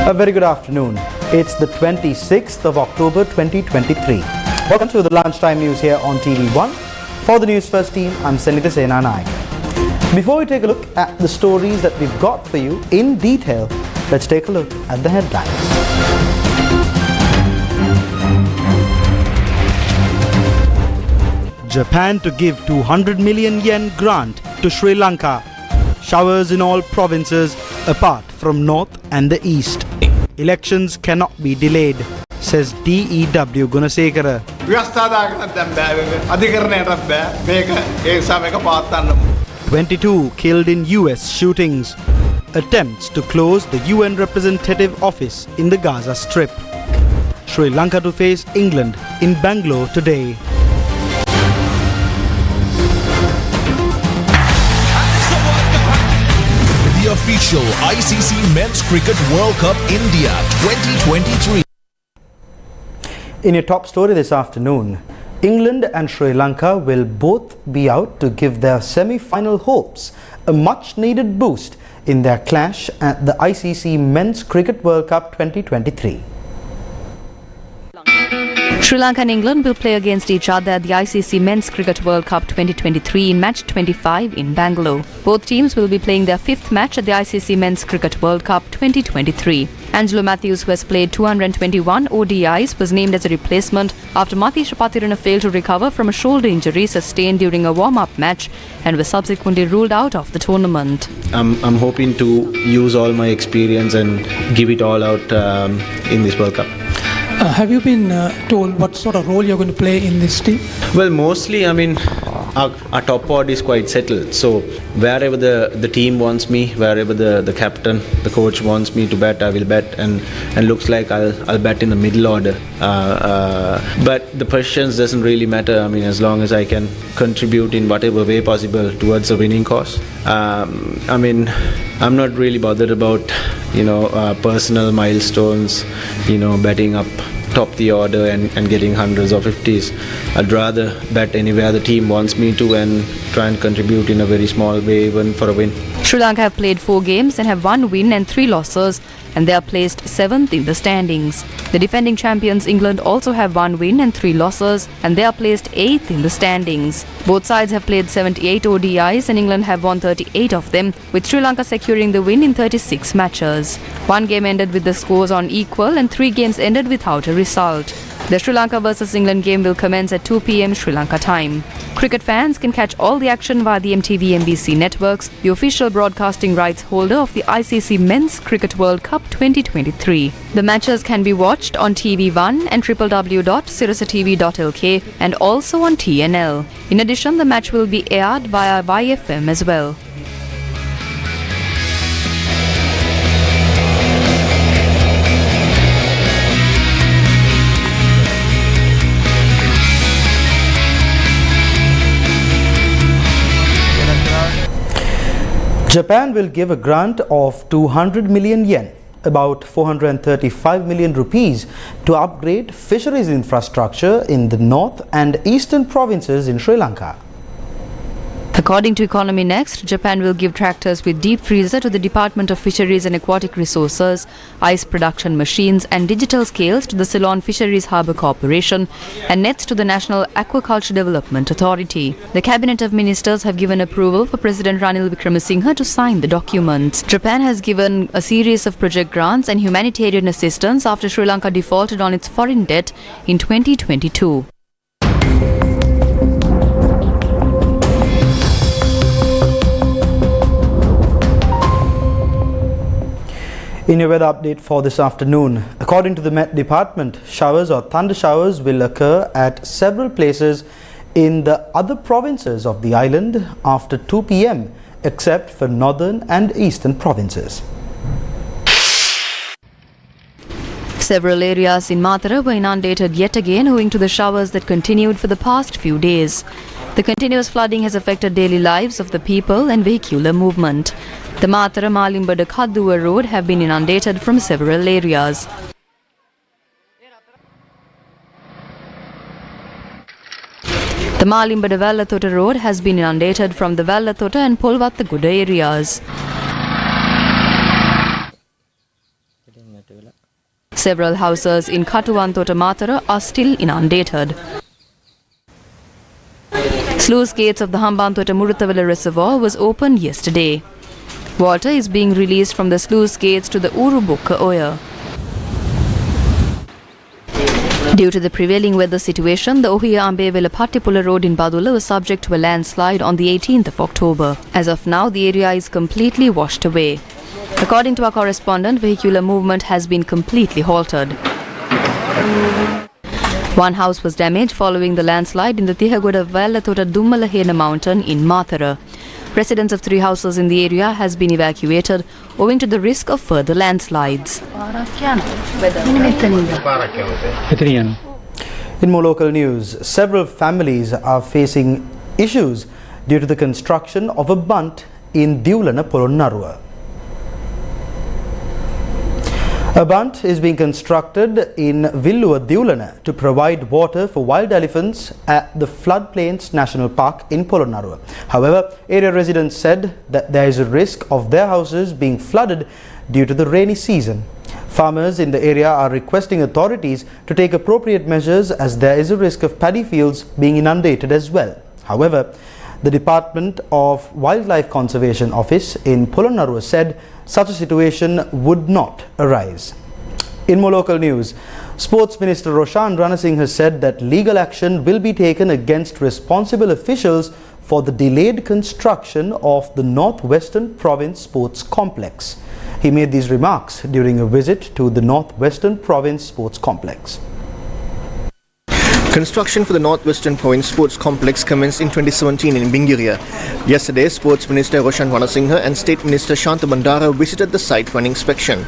A very good afternoon. It's the 26th of October 2023. Welcome to the lunchtime news here on TV1. For the Newsfirst team, I'm Senita Sena Naik. Before we take a look at the stories that we've got for you in detail, let's take a look at the headlines. Japan to give 200 million yen grant to Sri Lanka. Showers in all provinces apart from north and the east. Elections cannot be delayed, says DEW Gunasekara. 22 killed in US shootings. Attempts to close the UN representative office in the Gaza Strip. Sri Lanka to face England in Bangalore today. The official ICC Men's Cricket World Cup India 2023. In your top story this afternoon, England and Sri Lanka will both be out to give their semi-final hopes a much-needed boost in their clash at the ICC Men's Cricket World Cup 2023. Sri Lanka and England will play against each other at the ICC Men's Cricket World Cup 2023 in match 25 in Bangalore. Both teams will be playing their fifth match at the ICC Men's Cricket World Cup 2023. Angelo Matthews, who has played 221 ODIs, was named as a replacement after Matisha Pathirana failed to recover from a shoulder injury sustained during a warm-up match and was subsequently ruled out of the tournament. I'm hoping to use all my experience and give it all out in this World Cup. Have you been told what sort of role you're going to play in this team? Well, mostly, our top pod is quite settled. So wherever the team wants me, wherever the captain, the coach wants me to bat, I will bat, and looks like I'll bat in the middle order. But the positions doesn't really matter. As long as I can contribute in whatever way possible towards a winning cause. I'm not really bothered about personal milestones, batting up top the order and getting hundreds or 50s. I'd rather bat anywhere the team wants me to and try and contribute in a very small way even for a win. Sri Lanka have played 4 games and have 1 win and 3 losses, and they are placed 7th in the standings. The defending champions England also have 1 win and 3 losses, and they are placed 8th in the standings. Both sides have played 78 ODIs and England have won 38 of them, with Sri Lanka securing the win in 36 matches. 1 game ended with the scores on equal and 3 games ended without a result. The Sri Lanka vs England game will commence at 2 p.m. Sri Lanka time. Cricket fans can catch all the action via the MTV-MBC networks, the official broadcasting rights holder of the ICC Men's Cricket World Cup 2023. The matches can be watched on TV1 and www.sirasatv.lk and also on TNL. In addition, the match will be aired via YFM as well. Japan will give a grant of 200 million yen, about 435 million rupees, to upgrade fisheries infrastructure in the north and eastern provinces in Sri Lanka. According to Economy Next, Japan will give tractors with deep freezer to the Department of Fisheries and Aquatic Resources, ice production machines and digital scales to the Ceylon Fisheries Harbour Corporation and nets to the National Aquaculture Development Authority. The Cabinet of Ministers have given approval for President Ranil Wickremesinghe to sign the documents. Japan has given a series of project grants and humanitarian assistance after Sri Lanka defaulted on its foreign debt in 2022. In your weather update for this afternoon, according to the Met Department, showers or thunder showers will occur at several places in the other provinces of the island after 2 p.m. except for northern and eastern provinces. Several areas in Matara were inundated yet again owing to the showers that continued for the past few days. The continuous flooding has affected daily lives of the people and vehicular movement. The Matara-Malimbada-Kadduwa road have been inundated from several areas. The Malimbada-Vellathota road has been inundated from the Vellathota and Polvattaguda areas. Several houses in Katuwantota Matara are still inundated. Sluice gates of the Hambantota Muruthavala reservoir was opened yesterday. Water is being released from the sluice gates to the Urubukka Oya. Due to the prevailing weather situation, the Ohiya Ambevela Pattipula road in Badula was subject to a landslide on the 18th of October. As of now, the area is completely washed away. According to our correspondent, vehicular movement has been completely halted. One house was damaged following the landslide in the Tihagoda Vallatota Dummalahena mountain in Mathara. Residents of 3 houses in the area has been evacuated owing to the risk of further landslides. In more local news, several families are facing issues due to the construction of a bunt in Diulana Polonnaruwa. A bunt is being constructed in Villua Diulana to provide water for wild elephants at the Floodplains National Park in Polonnaruwa. However, area residents said that there is a risk of their houses being flooded due to the rainy season. Farmers in the area are requesting authorities to take appropriate measures as there is a risk of paddy fields being inundated as well. However, the Department of Wildlife Conservation Office in Polonnaruwa said such a situation would not arise. In more local news, Sports Minister Roshan Ranasinghe has said that legal action will be taken against responsible officials for the delayed construction of the Northwestern Province Sports Complex. He made these remarks during a visit to the Northwestern Province Sports Complex. Construction for the Northwestern Province Sports Complex commenced in 2017 in Bingiria. Yesterday, Sports Minister Roshan Ranasinghe and State Minister Shantha Bandara visited the site for an inspection.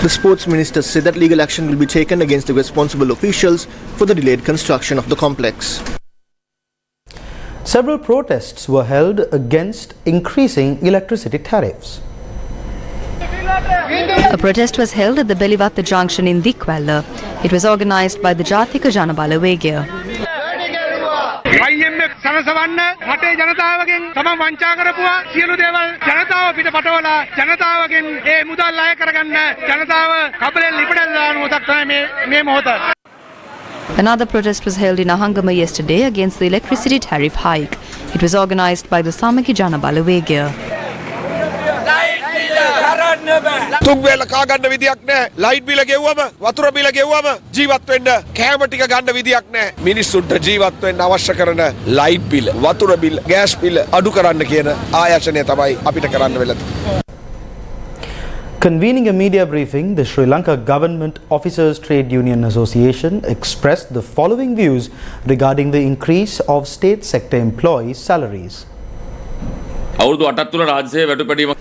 The Sports Minister said that legal action will be taken against the responsible officials for the delayed construction of the complex. Several protests were held against increasing electricity tariffs. A protest was held at the Belivatta junction in Dikwalla. It was organised by the Jathika Janabala Vegya. Another protest was held in Ahangama yesterday against the electricity tariff hike. It was organised by the Samaki Janabala Vegya. තුන් වේල කා ගන්න විදියක් නැහැ. Light බිල ගෙවුවම, වතුර බිල ගෙවුවම ජීවත් වෙන්න කෑම ටික ගන්න විදියක් නැහැ. මිනිස්සුන්ට ජීවත් වෙන්න අවශ්‍ය කරන ලයිට් බිල, වතුර බිල, ගෑස් බිල අඩු කරන්න කියන ආයාචනය තමයි අපිට කරන්න වෙලා තියෙන්නේ. Convening a media briefing, the Sri Lanka Government Officers Trade Union Association expressed the following views regarding the increase of state sector employees' salaries.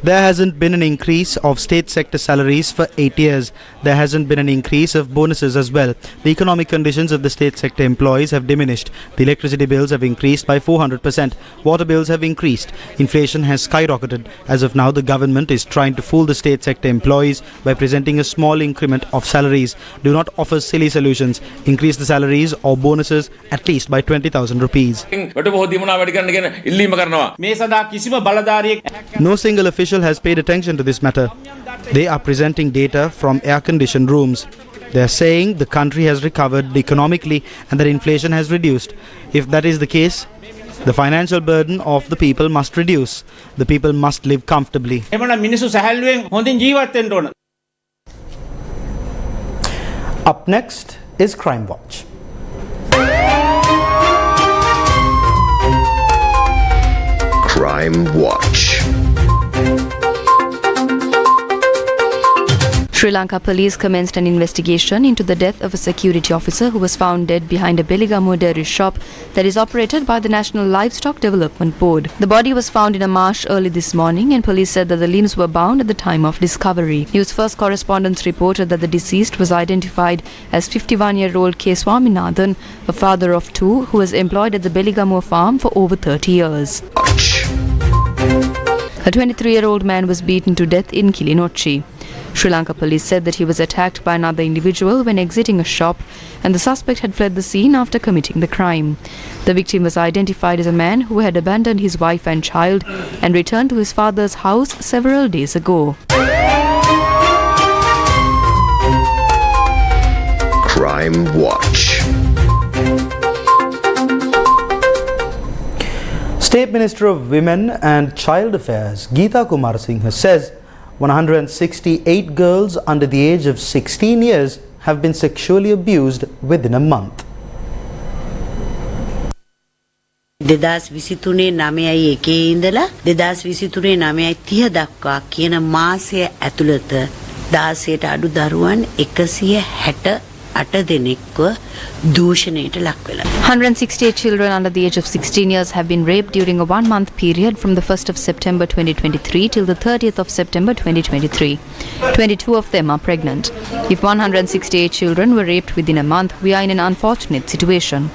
There hasn't been an increase of state sector salaries for 8 years. There hasn't been an increase of bonuses as well. The economic conditions of the state sector employees have diminished. The electricity bills have increased by 400%. Water bills have increased. Inflation has skyrocketed. As of now, the government is trying to fool the state sector employees by presenting a small increment of salaries. Do not offer silly solutions. Increase the salaries or bonuses at least by 20,000 rupees. No single official has paid attention to this matter. They are presenting data from air-conditioned rooms. They are saying the country has recovered economically and that inflation has reduced. If that is the case, the financial burden of the people must reduce. The people must live comfortably. Up next is Crime Watch. Crime Watch. Sri Lanka police commenced an investigation into the death of a security officer who was found dead behind a Beligamo dairy shop that is operated by the National Livestock Development Board. The body was found in a marsh early this morning and police said that the limbs were bound at the time of discovery. Newsfirst correspondents reported that the deceased was identified as 51-year-old K. Swaminathan, a father of 2 who was employed at the Beligamo farm for over 30 years. A 23-year-old man was beaten to death in Kilinochchi. Sri Lanka police said that he was attacked by another individual when exiting a shop, and the suspect had fled the scene after committing the crime. The victim was identified as a man who had abandoned his wife and child and returned to his father's house several days ago. Crime Watch. State Minister of Women and Child Affairs Geeta Kumarsinghe says 168 girls under the age of 16 years have been sexually abused within a month. 2023 9යි එකේ ඉඳලා 2023 9යි 30 දක්වා කියන මාසය ඇතුළත 16ට අඩු දරුවන් 168 දෙනෙක්ව දූෂණයට ලක් වෙලා. 168 children under the age of 16 years have been raped during a one-month period from the 1st of September 2023 till the 30th of September 2023. 22 of them are pregnant. If 168 children were raped within a month, we are in an unfortunate situation.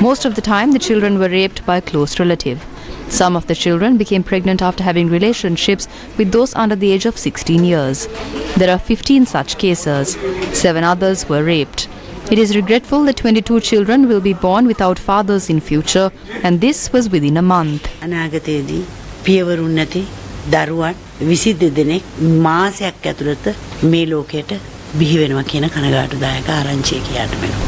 Most of the time, the children were raped by a close relative. Some of the children became pregnant after having relationships with those under the age of 16 years. There are 15 such cases. 7 others were raped. It is regretful that 22 children will be born without fathers in future, and this was within a month. අනාගතයේදී පියවරුන් නැති දරුවන් 22 දෙනෙක් මාසයක් ඇතුළත මේ ලෝකයට බිහි වෙනවා කියන කනගාටුදායක ආරංචිය කියන්න වෙනවා.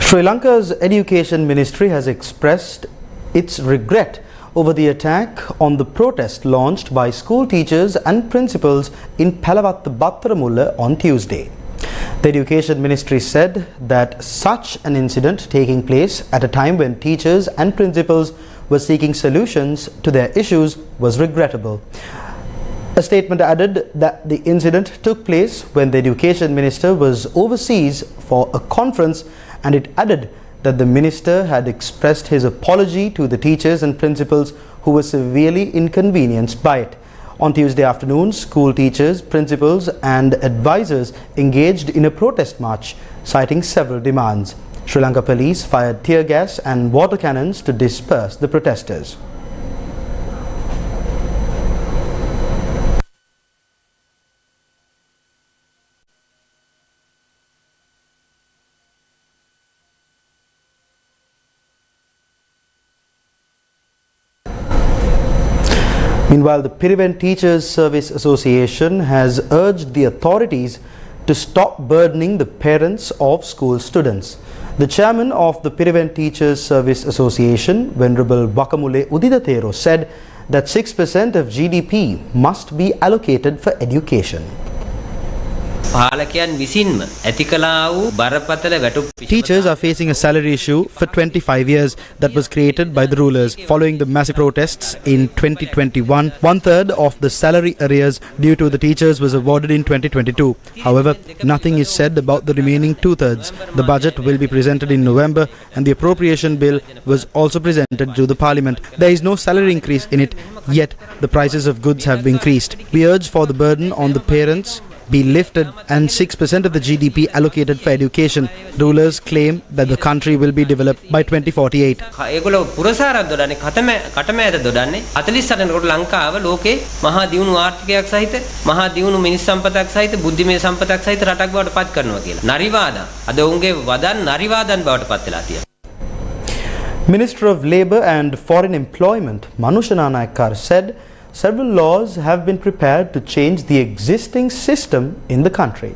Sri Lanka's Education Ministry has expressed its regret over the attack on the protest launched by school teachers and principals in Pelavatta Battaramulla on Tuesday. The Education Ministry said that such an incident taking place at a time when teachers and principals were seeking solutions to their issues was regrettable. A statement added that the incident took place when the Education Minister was overseas for a conference, and it added that the minister had expressed his apology to the teachers and principals who were severely inconvenienced by it. On Tuesday afternoon, school teachers, principals and advisors engaged in a protest march, citing several demands. Sri Lanka police fired tear gas and water cannons to disperse the protesters. Meanwhile, the Piriven Teachers Service Association has urged the authorities to stop burdening the parents of school students. The chairman of the Piriven Teachers Service Association, Venerable Wakamule Udidathero, said that 6% of GDP must be allocated for education. Teachers are facing a salary issue for 25 years that was created by the rulers. Following the massive protests in 2021, one-third of the salary arrears due to the teachers was awarded in 2022. However, nothing is said about the remaining two-thirds. The budget will be presented in November, and the appropriation bill was also presented to the parliament. There is no salary increase in it, yet the prices of goods have increased. We urge for the burden on the parents be lifted and 6% of the GDP allocated for education. Rulers claim that the country will be developed by 2048. Minister of Labour and Foreign Employment Manushana Naikar said several laws have been prepared to change the existing system in the country.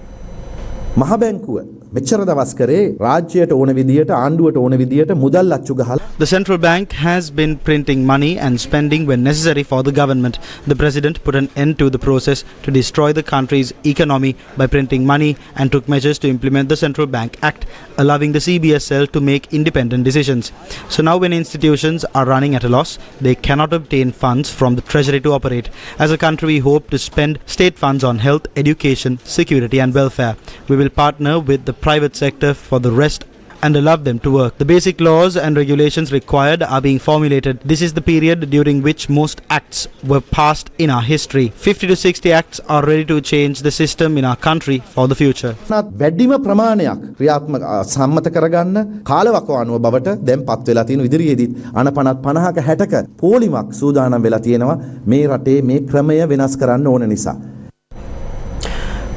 The central bank has been printing money and spending when necessary for the government. The president put an end to the process to destroy the country's economy by printing money and took measures to implement the Central Bank Act, allowing the CBSL to make independent decisions. So now when institutions are running at a loss, they cannot obtain funds from the treasury to operate. As a country, we hope to spend state funds on health, education, security and welfare. We will partner with the private sector for the rest and allow them to work. The basic laws and regulations required are being formulated. This is the period during which most acts were passed in our history. 50 to 60 acts are ready to change the system in our country for the future. වැඩිම ප්‍රමාණයක් ක්‍රියාත්මක සම්මත කරගන්න කාලවකවානුව බවට දැන් පත් වෙලා තියෙන ඉදිරියේදීත් අන 50ක 60ක පොලිමක් සූදානම් වෙලා තියෙනවා මේ රටේ මේ ක්‍රමය වෙනස් කරන්න ඕන නිසා.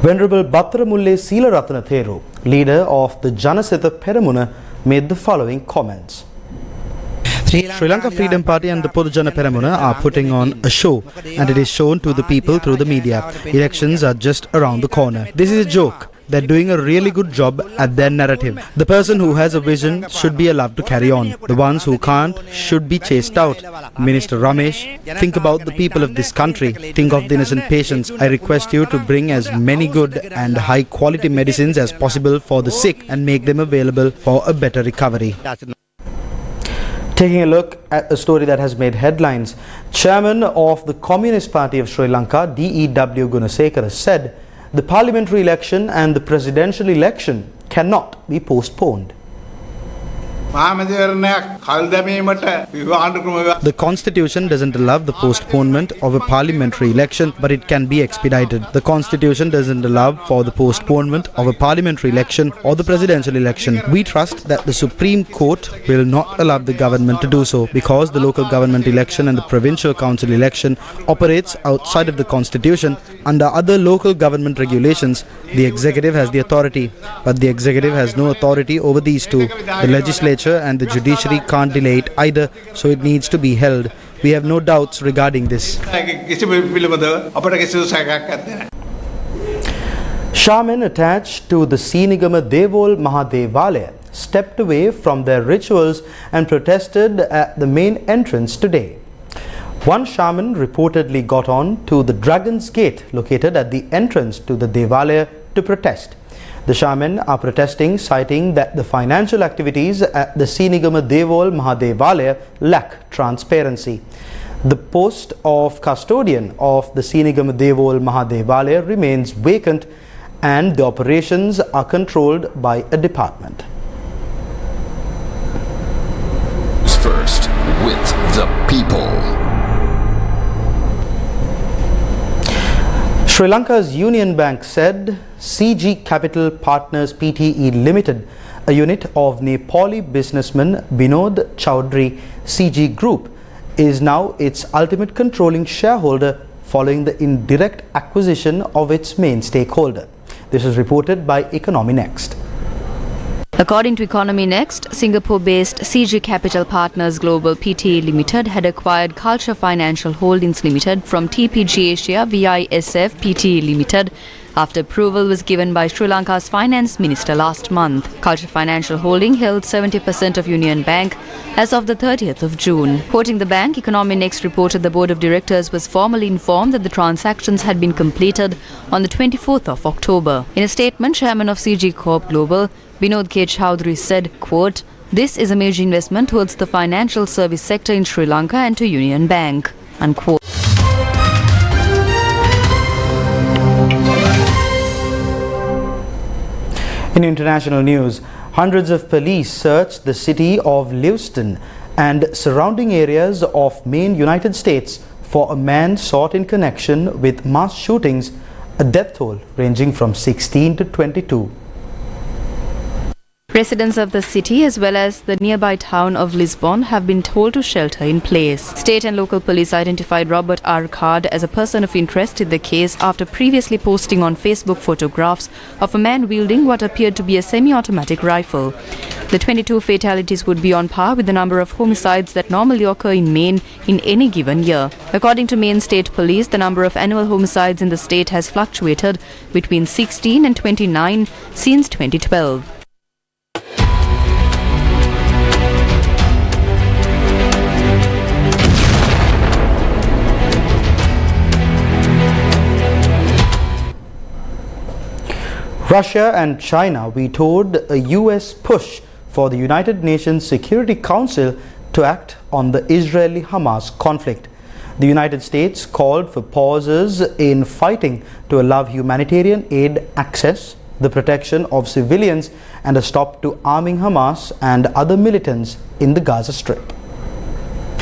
Venerable Battaramulle Seelaratana Theru, leader of the Janasitha Peramuna, made the following comments. Sri Lanka Freedom Party and the Podujana Peramuna are putting on a show, and it is shown to the people through the media. Elections are just around the corner. This is a joke. They're doing a really good job at their narrative. The person who has a vision should be allowed to carry on. The ones who can't should be chased out. Minister Ramesh, think about the people of this country. Think of the innocent patients. I request you to bring as many good and high quality medicines as possible for the sick and make them available for a better recovery. Taking a look at a story that has made headlines, Chairman of the Communist Party of Sri Lanka, D.E.W. Gunasekara, said the parliamentary election and the presidential election cannot be postponed. The constitution doesn't allow the postponement of a parliamentary election, but it can be expedited. The constitution doesn't allow for the postponement of a parliamentary election or the presidential election. We trust that the Supreme Court will not allow the government to do so, because the local government election and the provincial council election operates outside of the constitution. Under other local government regulations, the executive has the authority, but the executive has no authority over these two. The legislature and the judiciary can't delay it either, so it needs to be held. We have no doubts regarding this. Shaman attached to the Sinigama Devol Mahadevalaya stepped away from their rituals and protested at the main entrance today. One shaman reportedly got on to the Dragon's Gate located at the entrance to the Devalaya to protest. The shaman are protesting, citing that the financial activities at the Sinigama Devol Mahadevalaya lack transparency. The post of custodian of the Sinigama Devol Mahadevalaya remains vacant, and the operations are controlled by a department. First with the people. Sri Lanka's Union Bank said CG Capital Partners Pte Limited, a unit of Nepali businessman Binod Chowdhury CG Group, is now its ultimate controlling shareholder following the indirect acquisition of its main stakeholder. This is reported by Economy Next. According to Economy Next, Singapore-based CG Capital Partners Global Pte Limited had acquired Culture Financial Holdings Limited from TPG Asia VISF Pte Limited after approval was given by Sri Lanka's Finance Minister last month. Culture Financial Holding held 70% of Union Bank as of the 30th of June. Quoting the bank, Economy Next reported the board of directors was formally informed that the transactions had been completed on the 24th of October. In a statement, Chairman of CG Corp Global, Binod K. Chowdhury said, quote, "This is a major investment towards the financial service sector in Sri Lanka and to Union Bank," unquote. In international news, hundreds of police searched the city of Lewiston and surrounding areas of Maine, United States for a man sought in connection with mass shootings, a death toll ranging from 16 to 22. Residents of the city as well as the nearby town of Lisbon have been told to shelter in place. State and local police identified Robert R. Card as a person of interest in the case after previously posting on Facebook photographs of a man wielding what appeared to be a semi-automatic rifle. The 22 fatalities would be on par with the number of homicides that normally occur in Maine in any given year. According to Maine State Police, the number of annual homicides in the state has fluctuated between 16 and 29 since 2012. Russia and China vetoed a US push for the United Nations Security Council to act on the Israeli-Hamas conflict. The United States called for pauses in fighting to allow humanitarian aid access the protection of civilians and a stop to arming Hamas and other militants in the Gaza Strip.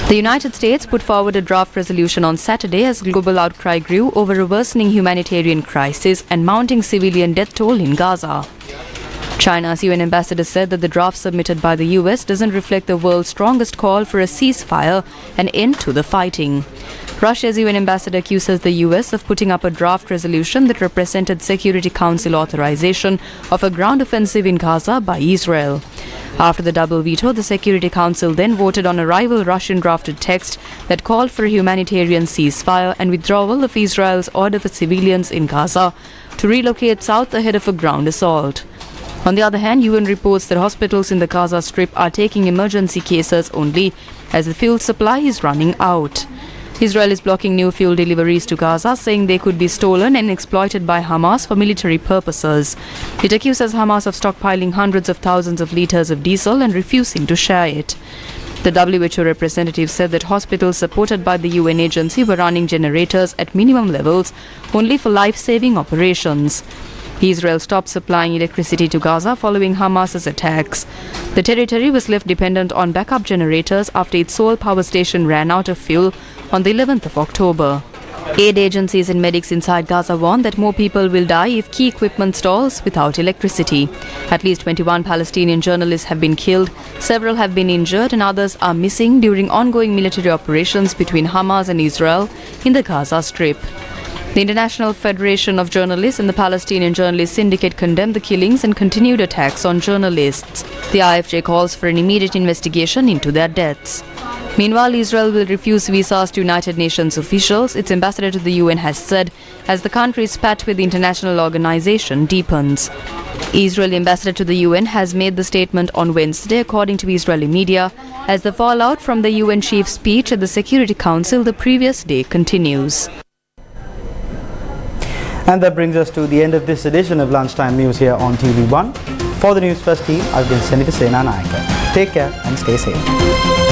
The United States put forward a draft resolution on Saturday as global outcry grew over a worsening humanitarian crisis and mounting civilian death toll in Gaza. China's UN ambassador said that the draft submitted by the US doesn't reflect the world's strongest call for a ceasefire and end to the fighting. Russia's UN ambassador accuses the US of putting up a draft resolution that represented Security Council authorization of a ground offensive in Gaza by Israel. After the double veto, the Security Council then voted on a rival Russian-drafted text that called for a humanitarian ceasefire and withdrawal of Israel's order for civilians in Gaza to relocate south ahead of a ground assault. On the other hand, UN reports that hospitals in the Gaza Strip are taking emergency cases only as the fuel supply is running out. Israel is blocking new fuel deliveries to Gaza, saying they could be stolen and exploited by Hamas for military purposes. It accuses Hamas of stockpiling hundreds of thousands of liters of diesel and refusing to share it. The WHO representative said that hospitals supported by the UN agency were running generators at minimum levels only for life-saving operations. Israel stopped supplying electricity to Gaza following Hamas's attacks. The territory was left dependent on backup generators after its sole power station ran out of fuel on the 11th of October. Aid agencies and medics inside Gaza warn that more people will die if key equipment stalls without electricity. At least 21 Palestinian journalists have been killed, several have been injured and others are missing during ongoing military operations between Hamas and Israel in the Gaza Strip. The International Federation of Journalists and the Palestinian Journalists Syndicate condemned the killings and continued attacks on journalists. The IFJ calls for an immediate investigation into their deaths. Meanwhile, Israel will refuse visas to United Nations officials, its ambassador to the UN has said, as the country's spat with the international organization deepens. Israeli ambassador to the UN has made the statement on Wednesday, according to Israeli media, as the fallout from the UN chief's speech at the Security Council the previous day continues. And that brings us to the end of this edition of Lunchtime News here on TV1. For the Newsfirst team, I've been Sri Lanka. Take care and stay safe.